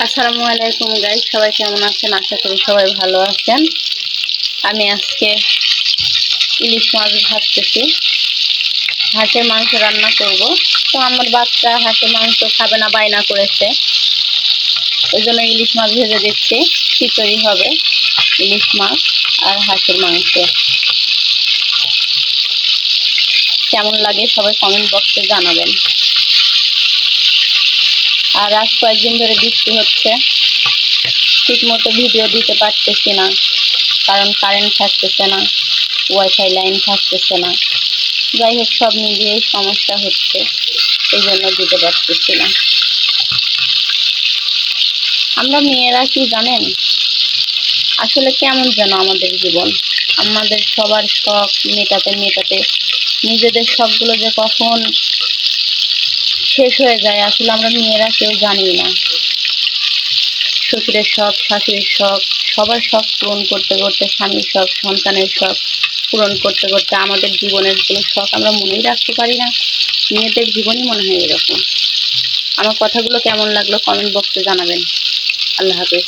আসসালামু আলাইকুম গাইস, সবাই কেমন আছেন? আশা করি সবাই ভালো আছেন। আমি আজকে ইলিশ মাছ ভাজতেছি, হাঁসের মাংস রান্না করব। তো আমার বাচ্চা হাঁসের মাংস খাবে না, বায়না করেছে, ওই জন্য ইলিশ মাছ ভেজে দিচ্ছি। খিচুড়ি হবে, ইলিশ মাছ আর হাঁসের মাংস। কেমন লাগে সবাই কমেন্ট বক্সে জানাবেন। আর আজ কয়েকদিন ধরে বৃষ্টি হচ্ছে, ঠিক মতো ভিডিও দিতে পারতেছি না, কারণ কারেন্ট থাকতেছে না, ওয়াইফাই লাইন থাকতেছে না। যাই হোক, সব মিলিয়েই সমস্যা হচ্ছে, এই জন্য দিতে পারতেছি না। আমরা মেয়েরা কি জানেন, আসলে কেমন যেন আমাদের জীবন, আমাদের সবার শখ মেটাতে মেটাতে নিজেদের শখগুলো যে কখন শেষ হয়ে যায় আসলে আমরা মেয়েরা কেউ জানি না। শ্বশুরের শখ, শাশুড়ির শখ, সবার শখ পূরণ করতে করতে, স্বামীর শখ, সন্তানের শখ পূরণ করতে করতে আমাদের জীবনের কোনো শখ আমরা মনেই রাখতে পারি না। মেয়েদের জীবনই মনে হয় এরকম। আমার কথাগুলো কেমন লাগলো কমেন্ট বক্সে জানাবেন। আল্লাহ হাফেজ।